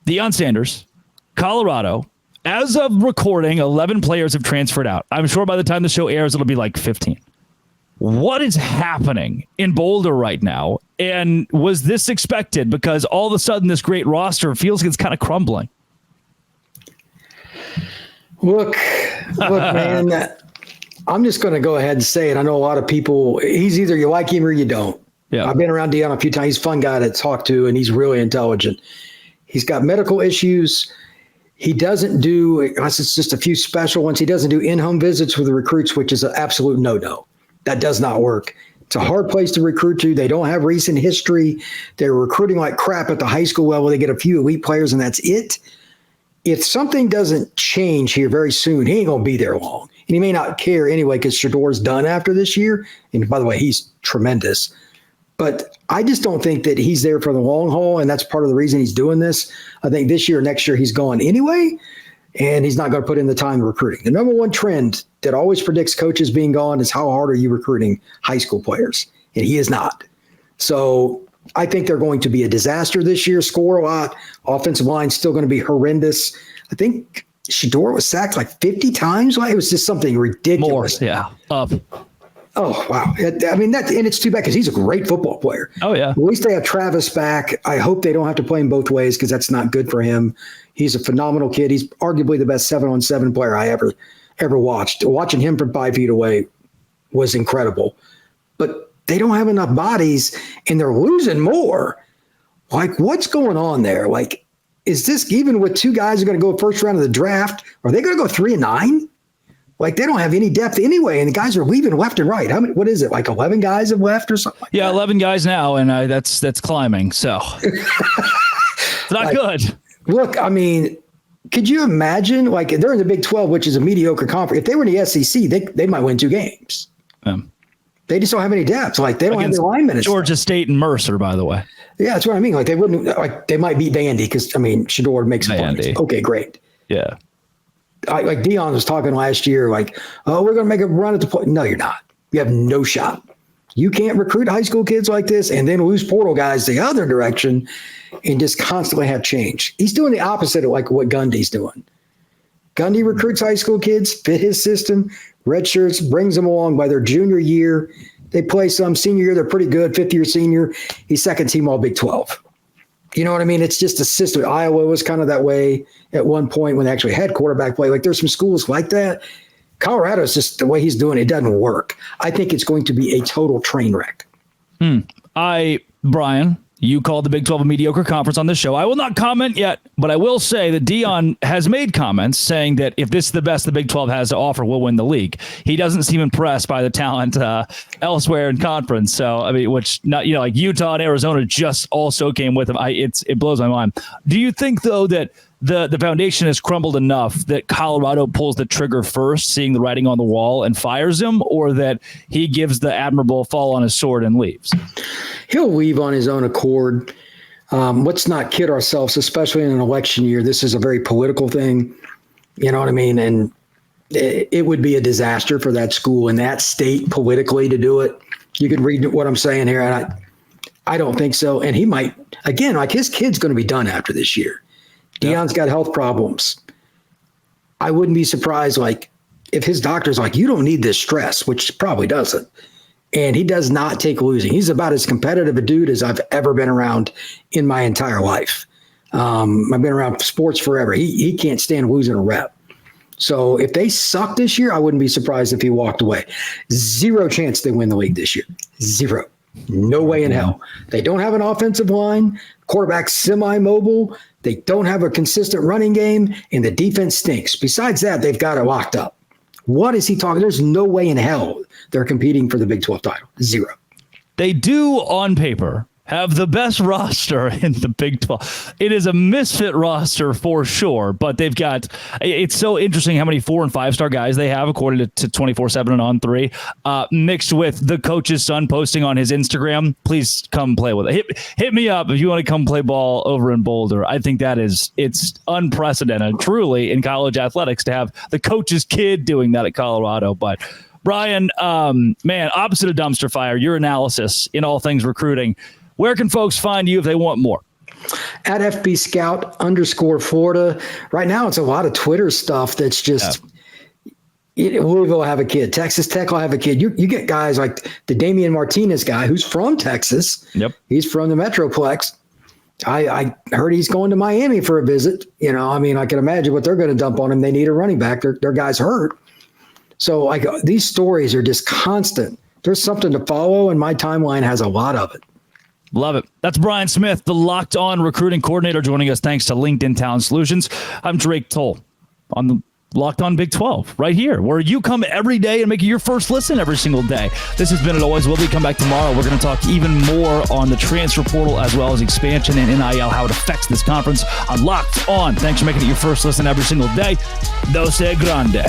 Deion Sanders, Colorado. As of recording, 11 players have transferred out. I'm sure by the time the show airs, it'll be like 15. What is happening in Boulder right now? And was this expected? Because all of a sudden, this great roster feels like it's kind of crumbling. Look, man, I'm just going to go ahead and say it. I know a lot of people, he's either you like him or you don't. Yeah. I've been around Deion a few times. He's a fun guy to talk to, and he's really intelligent. He's got medical issues. He doesn't do, unless it's just a few special ones, he doesn't do in-home visits with the recruits, which is an absolute no-no. That does not work. It's a hard place to recruit to. They don't have recent history. They're recruiting like crap at the high school level. They get a few elite players, and that's it. If something doesn't change here very soon, he ain't going to be there long. And he may not care anyway because Shador's done after this year. And by the way, he's tremendous. But I just don't think that he's there for the long haul, and that's part of the reason he's doing this. I think this year, next year, he's gone anyway, and he's not going to put in the time recruiting. The number one trend that always predicts coaches being gone is how hard are you recruiting high school players, and he is not. So I think they're going to be a disaster this year, score a lot. Offensive line's still going to be horrendous. I think Shador was sacked like 50 times. It was just something ridiculous. More, yeah, up. Oh, wow. I mean, and it's too bad because he's a great football player. Oh, yeah. At least they have Travis back. I hope they don't have to play him both ways because that's not good for him. He's a phenomenal kid. He's arguably the best 7-on-7 player I ever watched. Watching him from 5 feet away was incredible. But they don't have enough bodies, and they're losing more. Like, what's going on there? Like, is this even with two guys who are going to go first round of the draft? Are they going to go 3-9? Like, they don't have any depth anyway, and the guys are leaving left and right. How many? What is it? Like 11 guys have left or something? Like that? 11 guys now, and that's climbing. So it's not good. Look, I mean, could you imagine? Like, they're in the Big 12, which is a mediocre conference. If they were in the SEC, they might win 2 games. They just don't have any depth. Like, they don't have their linemen. Georgia State and Mercer, by the way. Yeah, that's what I mean. Like, they wouldn't. Like, they might beat Vandy because Shador makes points. Okay, great. Yeah. Like Deion was talking last year, like, oh, we're going to make a run at the point. No, you're not. You have no shot. You can't recruit high school kids like this and then lose portal guys the other direction and just constantly have change. He's doing the opposite of like what Gundy's doing. Gundy recruits high school kids, fit his system, red shirts, brings them along by their junior year. They play some senior year. They're pretty good. 5th-year senior. He's second team all Big 12. You know what I mean? It's just a system. Iowa was kind of that way at one point when they actually had quarterback play. Like, there's some schools like that. Colorado's just the way he's doing it doesn't work. I think it's going to be a total train wreck. Brian, you called the Big 12 a mediocre conference on this show. I will not comment yet, but I will say that Deion has made comments saying that if this is the best the Big 12 has to offer, we'll win the league. He doesn't seem impressed by the talent elsewhere in conference. So, I mean, which not, like Utah and Arizona just also came with him. It blows my mind. Do you think, though, that the foundation has crumbled enough that Colorado pulls the trigger first, seeing the writing on the wall, and fires him, or that he gives the admirable fall on his sword and leaves? He'll leave on his own accord. Let's not kid ourselves, especially in an election year. This is a very political thing. You know what I mean? And it would be a disaster for that school in that state politically to do it. You can read what I'm saying here. And I don't think so. And he might, again, like his kid's going to be done after this year. Deion's got health problems. I wouldn't be surprised, like, if his doctor's like, you don't need this stress, which probably doesn't. And he does not take losing. He's about as competitive a dude as I've ever been around in my entire life. I've been around sports forever. He can't stand losing a rep. So if they suck this year, I wouldn't be surprised if he walked away. 0 chance they win the league this year. 0. No way in hell. They don't have an offensive line. Quarterback semi-mobile. They don't have a consistent running game, and the defense stinks. Besides that, they've got it locked up. What is he talking? There's no way in hell they're competing for the Big 12 title. 0. They do, on paper, have the best roster in the Big 12. It is a misfit roster for sure, but they've got, it's so interesting how many 4- and 5-star guys they have, according to 24/7 and On 3, mixed with the coach's son posting on his Instagram, please come play with it. Hit me up if you want to come play ball over in Boulder. I think it's unprecedented, truly, in college athletics to have the coach's kid doing that at Colorado. But Brian, man, opposite of dumpster fire, your analysis in all things recruiting. Where can folks find you if they want more? At FB Scout _Florida. Right now, it's a lot of Twitter stuff that's just. Louisville will have a kid. Texas Tech will have a kid. You get guys like the Damian Martinez guy who's from Texas. Yep. He's from the Metroplex. I heard he's going to Miami for a visit. I can imagine what they're going to dump on him. They need a running back. Their guy's hurt. So these stories are just constant. There's something to follow, and my timeline has a lot of it. Love it. That's Brian Smith, the Locked On recruiting coordinator, joining us thanks to LinkedIn Talent Solutions. I'm Drake Toll on the Locked On Big 12 right here, where you come every day and make it your first listen every single day. This has been It Always Will Be. Come back tomorrow. We're going to talk even more on the transfer portal as well as expansion and NIL, how it affects this conference on Locked On. Thanks for making it your first listen every single day. Dose Grande.